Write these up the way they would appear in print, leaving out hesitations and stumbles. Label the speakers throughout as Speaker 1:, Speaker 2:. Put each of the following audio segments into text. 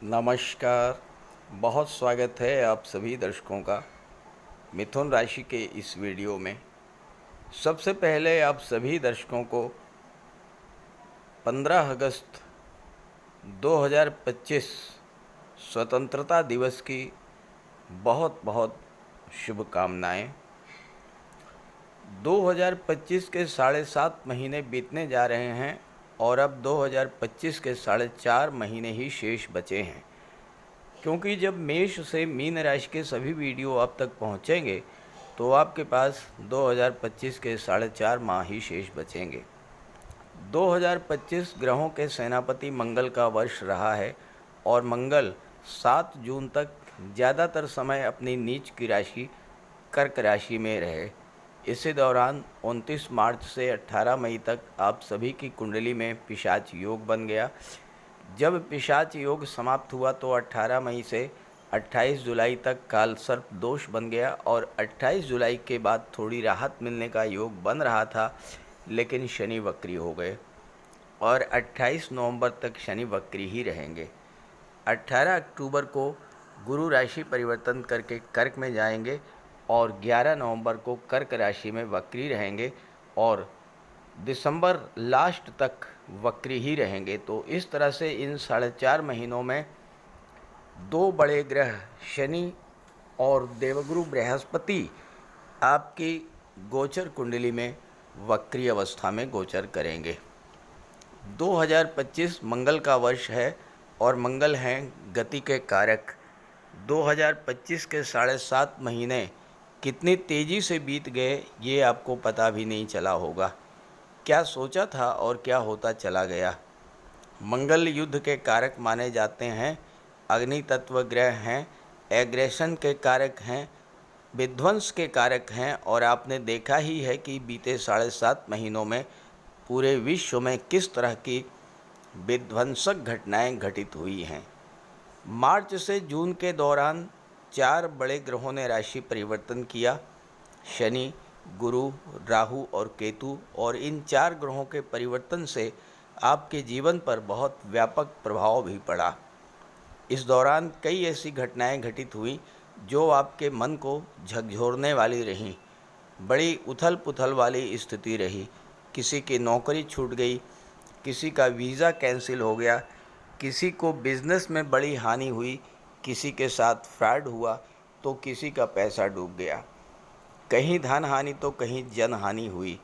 Speaker 1: नमस्कार। बहुत स्वागत है आप सभी दर्शकों का मिथुन राशि के इस वीडियो में। सबसे पहले आप सभी दर्शकों को 15 अगस्त 2025 स्वतंत्रता दिवस की बहुत बहुत शुभकामनाएं। 2025 के 7.5 महीने बीतने जा रहे हैं और अब 2025 के 4.5 महीने ही शेष बचे हैं, क्योंकि जब मेष से मीन राशि के सभी वीडियो आप तक पहुंचेंगे तो आपके पास 2025 के 4.5 माह ही शेष बचेंगे। 2025 ग्रहों के सेनापति मंगल का वर्ष रहा है और मंगल 7 जून तक ज़्यादातर समय अपनी नीच की राशि कर्क राशि में रहे। इसी दौरान 29 मार्च से 18 मई तक आप सभी की कुंडली में पिशाच योग बन गया। जब पिशाच योग समाप्त हुआ तो 18 मई से 28 जुलाई तक काल सर्प दोष बन गया और 28 जुलाई के बाद थोड़ी राहत मिलने का योग बन रहा था, लेकिन शनि वक्री हो गए और 28 नवंबर तक शनि वक्री ही रहेंगे। 18 अक्टूबर को गुरु राशि परिवर्तन करके कर्क में जाएंगे और 11 नवंबर को कर्क राशि में वक्री रहेंगे और दिसंबर लास्ट तक वक्री ही रहेंगे। तो इस तरह से इन 4.5 महीनों में दो बड़े ग्रह शनि और देवगुरु बृहस्पति आपकी गोचर कुंडली में वक्री अवस्था में गोचर करेंगे। 2025 मंगल का वर्ष है और मंगल हैं गति के कारक। 2025 के 7.5 महीने कितनी तेज़ी से बीत गए ये आपको पता भी नहीं चला होगा। क्या सोचा था और क्या होता चला गया। मंगल युद्ध के कारक माने जाते हैं, अग्नि तत्व ग्रह हैं, एग्रेशन के कारक हैं, विध्वंस के कारक हैं और आपने देखा ही है कि बीते 7.5 महीनों में पूरे विश्व में किस तरह की विध्वंसक घटनाएं घटित हुई हैं। मार्च से जून के दौरान 4 बड़े ग्रहों ने राशि परिवर्तन किया, शनि, गुरु, राहु और केतु, और इन 4 ग्रहों के परिवर्तन से आपके जीवन पर बहुत व्यापक प्रभाव भी पड़ा। इस दौरान कई ऐसी घटनाएं घटित हुई जो आपके मन को झकझोरने वाली रहीं। बड़ी उथल पुथल वाली स्थिति रही। किसी की नौकरी छूट गई, किसी का वीज़ा कैंसिल हो गया, किसी को बिज़नेस में बड़ी हानि हुई, किसी के साथ फ्रॉड हुआ तो किसी का पैसा डूब गया। कहीं धन हानि तो कहीं जन हानि हुई।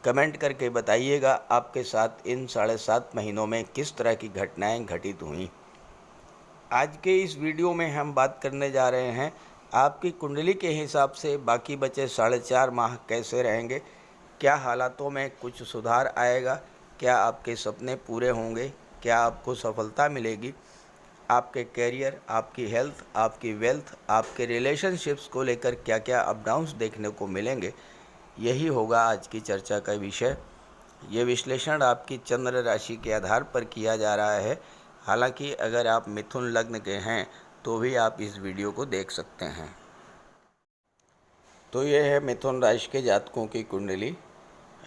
Speaker 1: कमेंट करके बताइएगा आपके साथ इन 7.5 महीनों में किस तरह की घटनाएं घटित हुई। आज के इस वीडियो में हम बात करने जा रहे हैं आपकी कुंडली के हिसाब से बाकी बचे 4.5 माह कैसे रहेंगे, क्या हालातों में कुछ सुधार आएगा, क्या आपके सपने पूरे होंगे, क्या आपको सफलता मिलेगी, आपके कैरियर, आपकी हेल्थ, आपकी वेल्थ, आपके रिलेशनशिप्स को लेकर क्या क्या अप डाउन्स देखने को मिलेंगे, यही होगा आज की चर्चा का विषय। ये विश्लेषण आपकी चंद्र राशि के आधार पर किया जा रहा है। हालांकि अगर आप मिथुन लग्न के हैं तो भी आप इस वीडियो को देख सकते हैं। तो ये है मिथुन राशि के जातकों की कुंडली।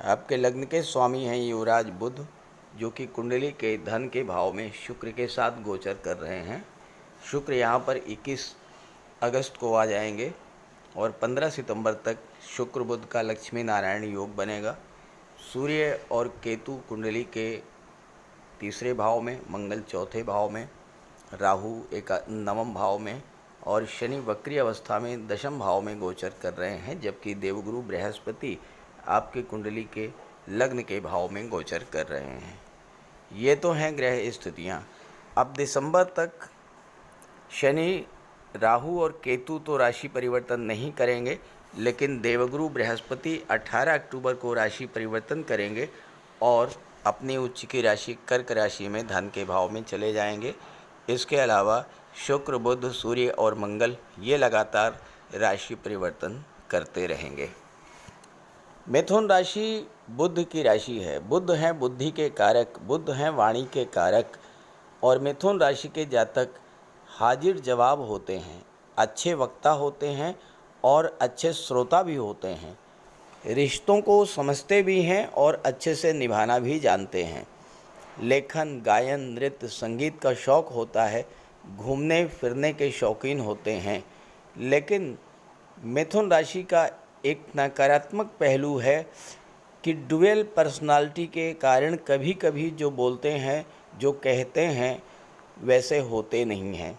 Speaker 1: आपके लग्न के स्वामी हैं युवराज बुध, जो कि कुंडली के धन के भाव में शुक्र के साथ गोचर कर रहे हैं। शुक्र यहाँ पर 21 अगस्त को आ जाएंगे और 15 सितंबर तक शुक्र बुध का लक्ष्मी नारायण योग बनेगा। सूर्य और केतु कुंडली के तीसरे भाव में, मंगल चौथे भाव में, राहु नवम भाव में और शनि वक्री अवस्था में दशम भाव में गोचर कर रहे हैं, जबकि देवगुरु बृहस्पति आपके कुंडली के लग्न के भाव में गोचर कर रहे हैं। ये तो हैं ग्रह स्थितियाँ। अब दिसंबर तक शनि, राहु और केतु तो राशि परिवर्तन नहीं करेंगे, लेकिन देवगुरु बृहस्पति 18 अक्टूबर को राशि परिवर्तन करेंगे और अपनी उच्च की राशि कर्क राशि में धन के भाव में चले जाएंगे। इसके अलावा शुक्र, बुध, सूर्य और मंगल ये लगातार राशि परिवर्तन करते रहेंगे। मिथुन राशि बुध की राशि है। बुध हैं बुद्धि के कारक, बुध हैं वाणी के कारक और मिथुन राशि के जातक हाजिर जवाब होते हैं, अच्छे वक्ता होते हैं और अच्छे श्रोता भी होते हैं। रिश्तों को समझते भी हैं और अच्छे से निभाना भी जानते हैं। लेखन, गायन, नृत्य, संगीत का शौक़ होता है घूमने फिरने के शौकीन होते हैं, लेकिन मिथुन राशि का एक नकारात्मक पहलू है कि डुअल पर्सनालिटी के कारण कभी कभी जो बोलते हैं, जो कहते हैं, वैसे होते नहीं हैं।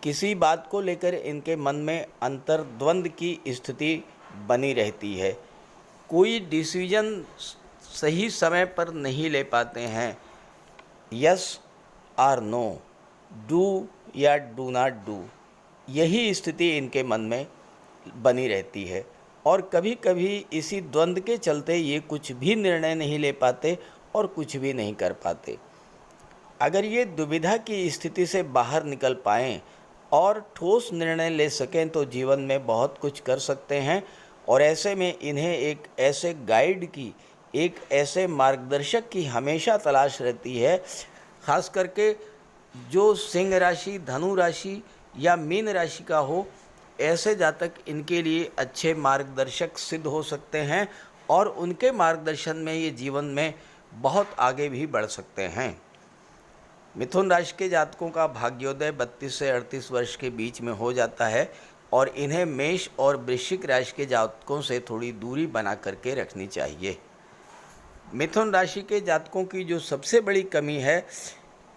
Speaker 1: किसी बात को लेकर इनके मन में अंतर्द्वंद की स्थिति बनी रहती है। कोई डिसीजन सही समय पर नहीं ले पाते हैं। यस और नो, डू या डू नॉट डू, यही स्थिति इनके मन में बनी रहती है। और कभी कभी इसी द्वंद्व के चलते ये कुछ भी निर्णय नहीं ले पाते और कुछ भी नहीं कर पाते। अगर ये दुविधा की स्थिति से बाहर निकल पाएँ और ठोस निर्णय ले सकें तो जीवन में बहुत कुछ कर सकते हैं। और ऐसे में इन्हें एक ऐसे गाइड की, एक ऐसे मार्गदर्शक की हमेशा तलाश रहती है। खास करके जो सिंह राशि, धनु राशि या मीन राशि का हो, ऐसे जातक इनके लिए अच्छे मार्गदर्शक सिद्ध हो सकते हैं और उनके मार्गदर्शन में ये जीवन में बहुत आगे भी बढ़ सकते हैं। मिथुन राशि के जातकों का भाग्योदय 32 से 38 वर्ष के बीच में हो जाता है और इन्हें मेष और वृश्चिक राशि के जातकों से थोड़ी दूरी बना करके रखनी चाहिए। मिथुन राशि के जातकों की जो सबसे बड़ी कमी है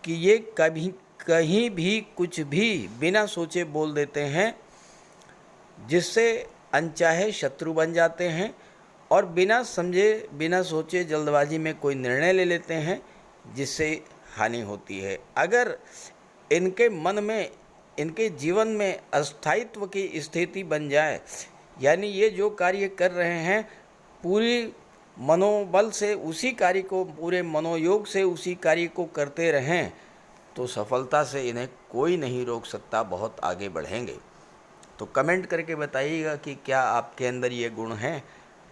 Speaker 1: कि ये कभी कहीं भी कुछ भी बिना सोचे बोल देते हैं, जिससे अनचाहे शत्रु बन जाते हैं और बिना समझे बिना सोचे जल्दबाजी में कोई निर्णय ले लेते हैं, जिससे हानि होती है। अगर इनके मन में, इनके जीवन में अस्थायित्व की स्थिति बन जाए, यानी ये जो कार्य कर रहे हैं पूरी मनोबल से उसी कार्य को, पूरे मनोयोग से उसी कार्य को करते रहें, तो सफलता से इन्हें कोई नहीं रोक सकता, बहुत आगे बढ़ेंगे। तो कमेंट करके बताइएगा कि क्या आपके अंदर ये गुण हैं।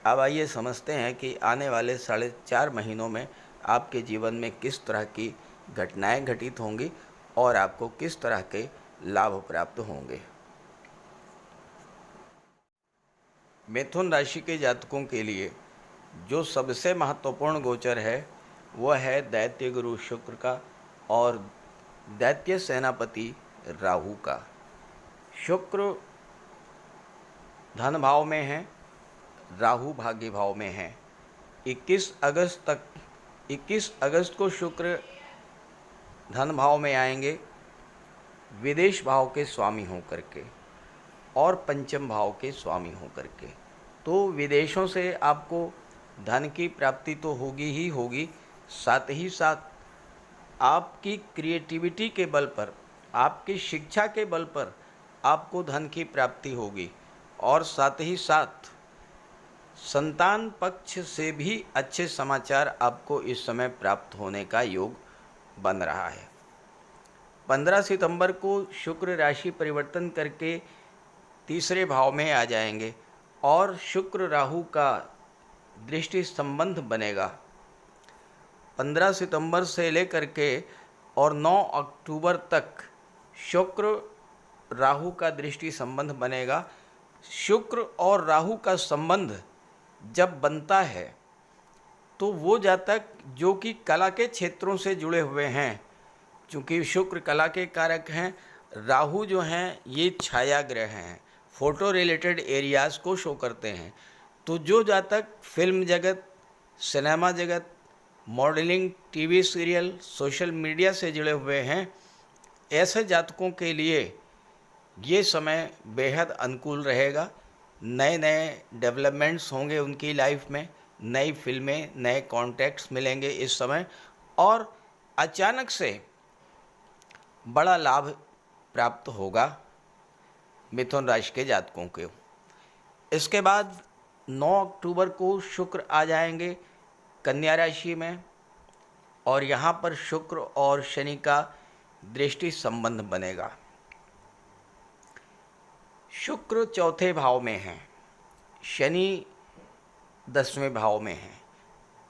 Speaker 1: अब आइए समझते हैं कि आने वाले 4.5 महीनों में आपके जीवन में किस तरह की घटनाएं घटित होंगी और आपको किस तरह के लाभ प्राप्त होंगे। मिथुन राशि के जातकों के लिए जो सबसे महत्वपूर्ण गोचर है वह है दैत्य गुरु शुक्र का और दैत्य सेनापति राहु का। शुक्र धन भाव में है, राहु भाग्य भाव में है। 21 अगस्त को शुक्र धन भाव में आएंगे विदेश भाव के स्वामी होकर के और पंचम भाव के स्वामी होकर के। तो विदेशों से आपको धन की प्राप्ति तो होगी ही होगी, साथ ही साथ आपकी क्रिएटिविटी के बल पर, आपकी शिक्षा के बल पर आपको धन की प्राप्ति होगी और साथ ही साथ संतान पक्ष से भी अच्छे समाचार आपको इस समय प्राप्त होने का योग बन रहा है। 15 सितंबर को शुक्र राशि परिवर्तन करके तीसरे भाव में आ जाएंगे और शुक्र राहु का दृष्टि संबंध बनेगा। 15 सितंबर से लेकर के और 9 अक्टूबर तक शुक्र राहु का दृष्टि संबंध बनेगा। शुक्र और राहु का संबंध जब बनता है तो वो जातक जो कि कला के क्षेत्रों से जुड़े हुए हैं, चूँकि शुक्र कला के कारक हैं, राहु जो हैं ये छाया ग्रह हैं, फोटो रिलेटेड एरियाज़ को शो करते हैं। तो जो जातक फिल्म जगत, सिनेमा जगत, modelling, TV serial, social media से जुड़े हुए हैं, ऐसे जातकों के लिए ये समय बेहद अनुकूल रहेगा। नए नए डेवलपमेंट्स होंगे उनकी लाइफ में, नई फिल्में, नए कॉन्टैक्ट्स मिलेंगे इस समय और अचानक से बड़ा लाभ प्राप्त होगा मिथुन राशि के जातकों को। इसके बाद 9 अक्टूबर को शुक्र आ जाएंगे कन्या राशि में और यहाँ पर शुक्र और शनि का दृष्टि संबंध बनेगा। शुक्र चौथे भाव में है, शनि 10वें भाव में है।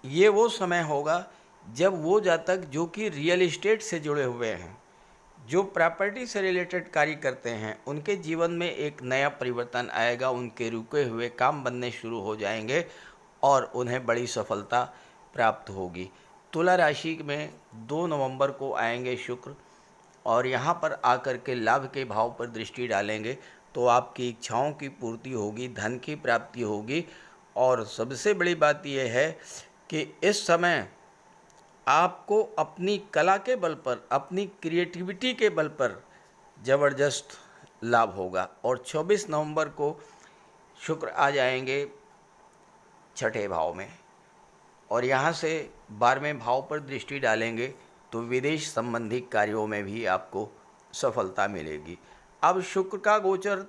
Speaker 1: ये वो समय होगा जब वो जातक जो कि रियल इस्टेट से जुड़े हुए हैं, जो प्रॉपर्टी से रिलेटेड कार्य करते हैं, उनके जीवन में एक नया परिवर्तन आएगा, उनके रुके हुए काम बनने शुरू हो जाएंगे और उन्हें बड़ी सफलता प्राप्त होगी। तुला राशि में 2 नवंबर को आएंगे शुक्र और यहाँ पर आकर के लाभ के भाव पर दृष्टि डालेंगे तो आपकी इच्छाओं की पूर्ति होगी, धन की प्राप्ति होगी। और सबसे बड़ी बात यह है कि इस समय आपको अपनी कला के बल पर, अपनी क्रिएटिविटी के बल पर ज़बरदस्त लाभ होगा। और 24 नवंबर को शुक्र आ जाएंगे छठे भाव में और यहाँ से 12वें भाव पर दृष्टि डालेंगे तो विदेश संबंधी कार्यों में भी आपको सफलता मिलेगी। अब शुक्र का गोचर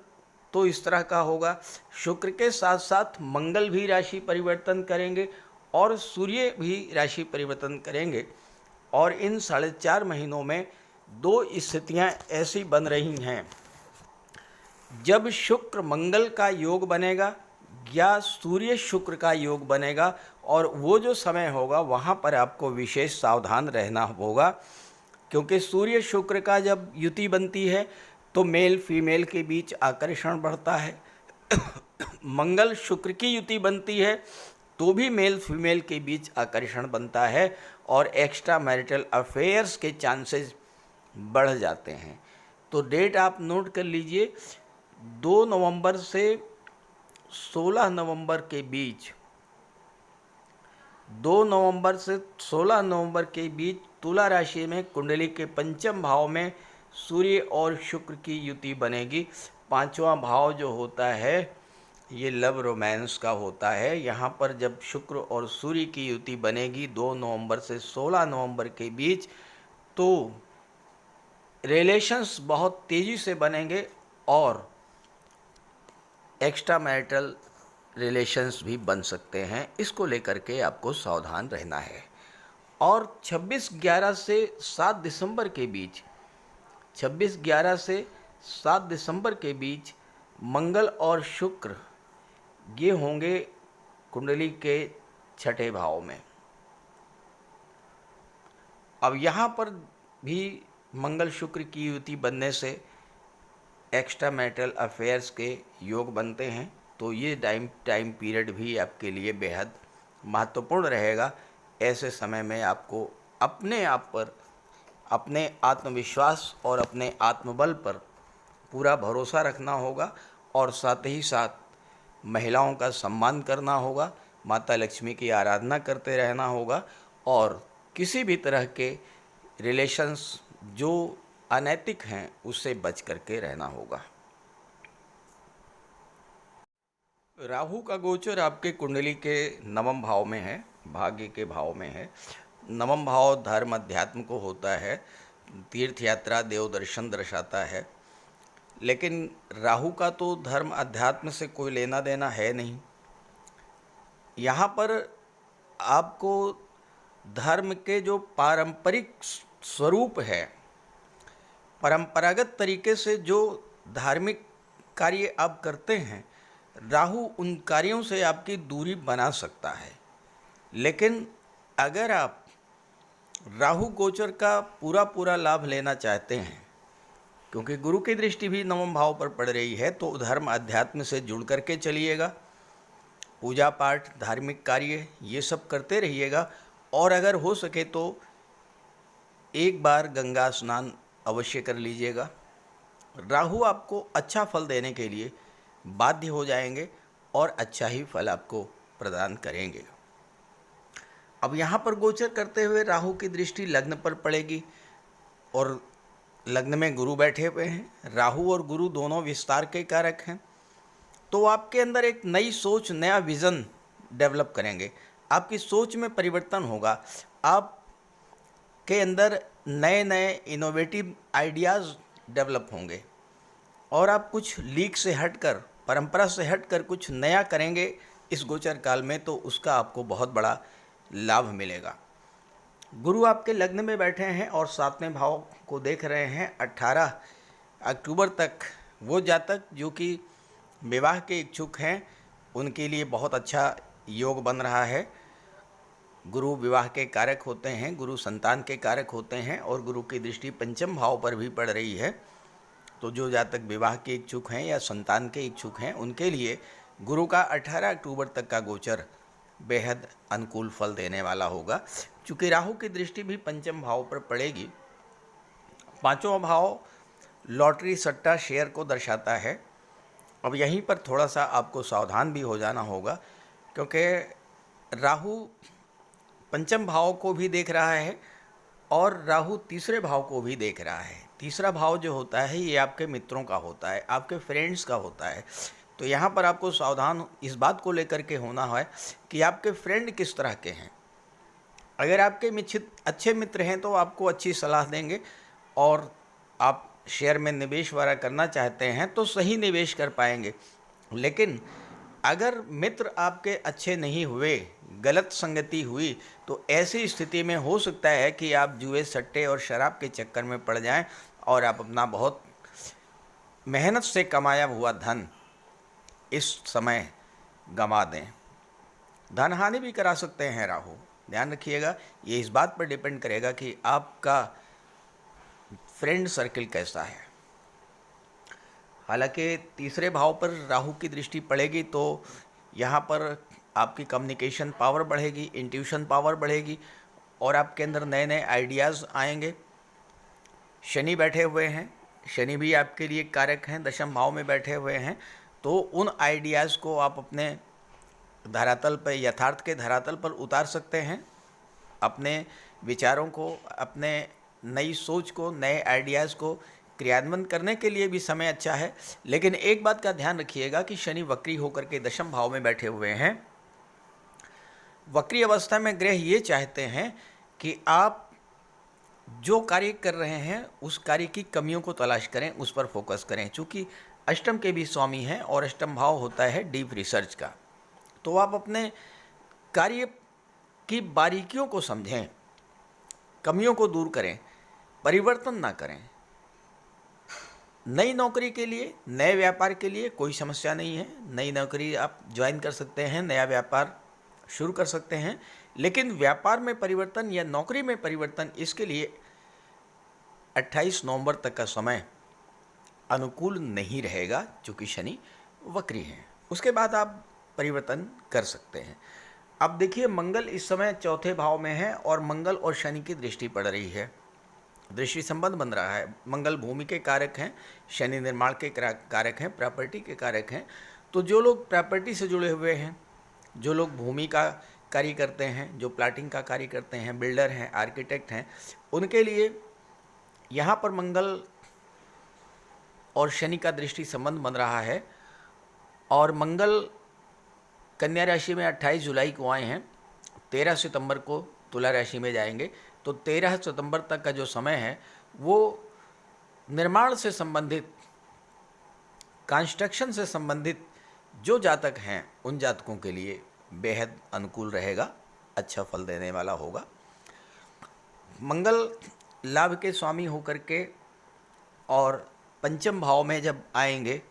Speaker 1: तो इस तरह का होगा, शुक्र के साथ साथ मंगल भी राशि परिवर्तन करेंगे और सूर्य भी राशि परिवर्तन करेंगे। और इन 4.5 महीनों में 2 स्थितियां ऐसी बन रही हैं, जब शुक्र मंगल का योग बनेगा या सूर्य शुक्र का योग बनेगा, और वो जो समय होगा वहाँ पर आपको विशेष सावधान रहना होगा, क्योंकि सूर्य शुक्र का जब युति बनती है तो मेल फीमेल के बीच आकर्षण बढ़ता है। मंगल शुक्र की युति बनती है तो भी मेल फीमेल के बीच आकर्षण बनता है और एक्स्ट्रा मैरिटल अफेयर्स के चांसेस बढ़ जाते हैं। तो डेट आप नोट कर लीजिए, 2 नवंबर से 16 नवंबर के बीच, 2 नवंबर से 16 नवंबर के बीच तुला राशि में कुंडली के पंचम भाव में सूर्य और शुक्र की युति बनेगी। 5वां भाव जो होता है ये लव रोमांस का होता है। यहाँ पर जब शुक्र और सूर्य की युति बनेगी 2 नवंबर से 16 नवंबर के बीच, तो रिलेशंस बहुत तेज़ी से बनेंगे और एक्स्ट्रा मैरिटल रिलेशंस भी बन सकते हैं। इसको लेकर के आपको सावधान रहना है। और 26/11 से 7 दिसंबर के बीच, 26/11 से 7 दिसंबर के बीच मंगल और शुक्र ये होंगे कुंडली के छठे भाव में। अब यहाँ पर भी मंगल शुक्र की युति बनने से एक्स्ट्रा मैरिटल अफेयर्स के योग बनते हैं, तो ये टाइम पीरियड भी आपके लिए बेहद महत्वपूर्ण रहेगा। ऐसे समय में आपको अपने आप पर, अपने आत्मविश्वास और अपने आत्मबल पर पूरा भरोसा रखना होगा और साथ ही साथ महिलाओं का सम्मान करना होगा, माता लक्ष्मी की आराधना करते रहना होगा और किसी भी तरह के रिलेशंस जो अनैतिक हैं उससे बच करके रहना होगा। राहु का गोचर आपके कुंडली के 9वें भाव में है, भाग्य के भाव में है। 9वां भाव धर्म अध्यात्म को होता है, तीर्थ यात्रा देव दर्शन दर्शाता है। लेकिन राहु का तो धर्म अध्यात्म से कोई लेना देना है नहीं। यहाँ पर आपको धर्म के जो पारंपरिक स्वरूप है, परंपरागत तरीके से जो धार्मिक कार्य आप करते हैं, राहु उन कार्यों से आपकी दूरी बना सकता है। लेकिन अगर आप राहु गोचर का पूरा लाभ लेना चाहते हैं, क्योंकि गुरु की दृष्टि भी 9वें भाव पर पड़ रही है, तो धर्म अध्यात्म से जुड़ करके चलिएगा, पूजा पाठ धार्मिक कार्य ये सब करते रहिएगा। और अगर हो सके तो एक बार गंगा स्नान अवश्य कर लीजिएगा। राहु आपको अच्छा फल देने के लिए बाध्य हो जाएंगे और अच्छा ही फल आपको प्रदान करेंगे। अब यहाँ पर गोचर करते हुए राहु की दृष्टि लग्न पर पड़ेगी और लग्न में गुरु बैठे हुए हैं। राहु और गुरु दोनों विस्तार के कारक हैं, तो आपके अंदर एक नई सोच, नया विज़न डेवलप करेंगे। आपकी सोच में परिवर्तन होगा, आपके अंदर नए नए इनोवेटिव आइडियाज़ डेवलप होंगे और आप कुछ लीक से हटकर, परंपरा से हटकर कुछ नया करेंगे इस गोचर काल में, तो उसका आपको बहुत बड़ा लाभ मिलेगा। गुरु आपके लग्न में बैठे हैं और 7वें भाव को देख रहे हैं। 18 अक्टूबर तक वो जातक जो कि विवाह के इच्छुक हैं उनके लिए बहुत अच्छा योग बन रहा है। गुरु विवाह के कारक होते हैं, गुरु संतान के कारक होते हैं और गुरु की दृष्टि पंचम भाव पर भी पड़ रही है। तो जो जातक विवाह के इच्छुक हैं या संतान के इच्छुक हैं उनके लिए गुरु का 18 अक्टूबर तक का गोचर बेहद अनुकूल फल देने वाला होगा। चूँकि राहु की दृष्टि भी पंचम भाव पर पड़ेगी, पांचवा भाव लॉटरी सट्टा शेयर को दर्शाता है। अब यहीं पर थोड़ा सा आपको सावधान भी हो जाना होगा, क्योंकि राहु पंचम भाव को भी देख रहा है और राहु तीसरे भाव को भी देख रहा है। तीसरा भाव जो होता है ये आपके मित्रों का होता है, आपके फ्रेंड्स का होता है। तो यहाँ पर आपको सावधान इस बात को लेकर के होना है कि आपके फ्रेंड किस तरह के हैं। अगर आपके अच्छे मित्र हैं तो आपको अच्छी सलाह देंगे, और आप शेयर में निवेश वगैरह करना चाहते हैं तो सही निवेश कर पाएंगे। लेकिन अगर मित्र आपके अच्छे नहीं हुए, गलत संगति हुई, तो ऐसी स्थिति में हो सकता है कि आप जुए, सट्टे और शराब के चक्कर में पड़ जाएं और आप अपना बहुत मेहनत से कमाया हुआ धन इस समय गंवा दें। धन हानि भी करा सकते हैं राहु, ध्यान रखिएगा। ये इस बात पर डिपेंड करेगा कि आपका फ्रेंड सर्किल कैसा है। हालांकि तीसरे भाव पर राहु की दृष्टि पड़ेगी तो यहाँ पर आपकी कम्युनिकेशन पावर बढ़ेगी, इंट्यूशन पावर बढ़ेगी और आपके अंदर नए नए आइडियाज़ आएंगे। शनि बैठे हुए हैं, शनि भी आपके लिए कारक हैं, दशम भाव में बैठे हुए हैं। तो उन आइडियाज़ को आप अपने धरातल पर, यथार्थ के धरातल पर उतार सकते हैं। अपने विचारों को, अपने नई सोच को, नए आइडियाज़ को क्रियान्वयन करने के लिए भी समय अच्छा है। लेकिन एक बात का ध्यान रखिएगा कि शनि वक्री होकर के दशम भाव में बैठे हुए हैं। वक्री अवस्था में ग्रह ये चाहते हैं कि आप जो कार्य कर रहे हैं उस कार्य की कमियों को तलाश करें, उस पर फोकस करें। चूँकि अष्टम के भी स्वामी हैं और अष्टम भाव होता है डीप रिसर्च का, तो आप अपने कार्य की बारीकियों को समझें, कमियों को दूर करें, परिवर्तन ना करें। नई नौकरी के लिए, नए व्यापार के लिए कोई समस्या नहीं है। नई नौकरी आप ज्वाइन कर सकते हैं, नया व्यापार शुरू कर सकते हैं। लेकिन व्यापार में परिवर्तन या नौकरी में परिवर्तन, इसके लिए 28 नवंबर तक का समय अनुकूल नहीं रहेगा, चूँकि शनि वक्री हैं। उसके बाद आप परिवर्तन कर सकते हैं। अब देखिए, मंगल इस समय चौथे भाव में है और मंगल और शनि की दृष्टि पड़ रही है, दृष्टि संबंध बन रहा है। मंगल भूमि के कारक हैं, शनि निर्माण के कारक हैं, प्रॉपर्टी के कारक हैं। तो जो लोग प्रॉपर्टी से जुड़े हुए हैं, जो लोग भूमि का कार्य करते हैं, जो प्लाटिंग का कार्य करते हैं, बिल्डर हैं, आर्किटेक्ट हैं, उनके लिए यहाँ पर मंगल और शनि का दृष्टि संबंध बन रहा है। और मंगल कन्या राशि में 28 जुलाई को आए हैं, 13 सितंबर को तुला राशि में जाएंगे। तो 13 सितंबर तक का जो समय है वो निर्माण से संबंधित, कंस्ट्रक्शन से संबंधित जो जातक हैं उन जातकों के लिए बेहद अनुकूल रहेगा, अच्छा फल देने वाला होगा। मंगल लाभ के स्वामी होकर के और पंचम भाव में जब आएंगे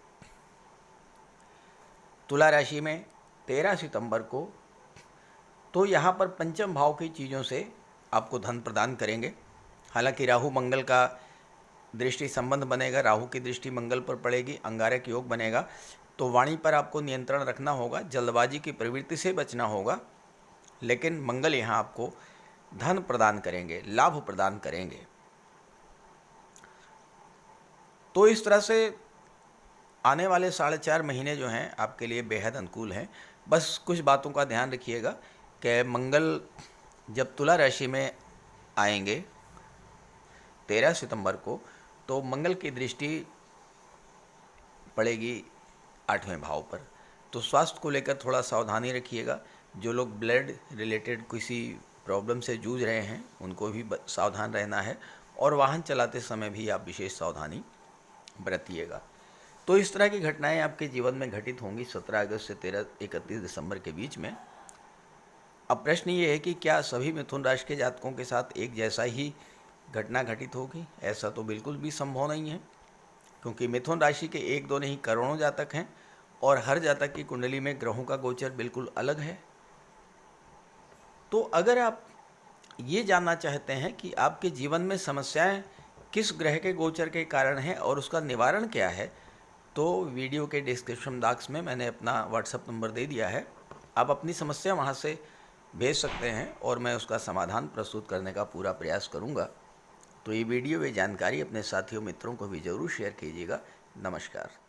Speaker 1: तुला राशि में 13 सितंबर को, तो यहाँ पर पंचम भाव की चीज़ों से आपको धन प्रदान करेंगे। हालांकि राहु मंगल का दृष्टि संबंध बनेगा, राहु की दृष्टि मंगल पर पड़ेगी, अंगारक योग बनेगा। तो वाणी पर आपको नियंत्रण रखना होगा, जल्दबाजी की प्रवृत्ति से बचना होगा। लेकिन मंगल यहाँ आपको धन प्रदान करेंगे, लाभ प्रदान करेंगे। तो इस तरह से आने वाले 4.5 महीने जो हैं आपके लिए बेहद अनुकूल हैं। बस कुछ बातों का ध्यान रखिएगा कि मंगल जब तुला राशि में आएंगे 13 सितंबर को, तो मंगल की दृष्टि पड़ेगी 8वें भाव पर। तो स्वास्थ्य को लेकर थोड़ा सावधानी रखिएगा। जो लोग ब्लड रिलेटेड किसी प्रॉब्लम से जूझ रहे हैं उनको भी सावधान रहना है, और वाहन चलाते समय भी आप विशेष सावधानी बरतिएगा। तो इस तरह की घटनाएं आपके जीवन में घटित होंगी 17 अगस्त से 31 दिसंबर के बीच में। अब प्रश्न ये है कि क्या सभी मिथुन राशि के जातकों के साथ एक जैसा ही घटना घटित होगी? ऐसा तो बिल्कुल भी संभव नहीं है, क्योंकि मिथुन राशि के 1-2 नहीं करोड़ों जातक हैं और हर जातक की कुंडली में ग्रहों का गोचर बिल्कुल अलग है। तो अगर आप ये जानना चाहते हैं कि आपके जीवन में समस्याएं किस ग्रह के गोचर के कारण हैं और उसका निवारण क्या है, तो वीडियो के डिस्क्रिप्शन बॉक्स में मैंने अपना व्हाट्सएप नंबर दे दिया है। आप अपनी समस्या वहाँ से भेज सकते हैं और मैं उसका समाधान प्रस्तुत करने का पूरा प्रयास करूँगा। तो ये वीडियो व जानकारी अपने साथियों मित्रों को भी ज़रूर शेयर कीजिएगा। नमस्कार।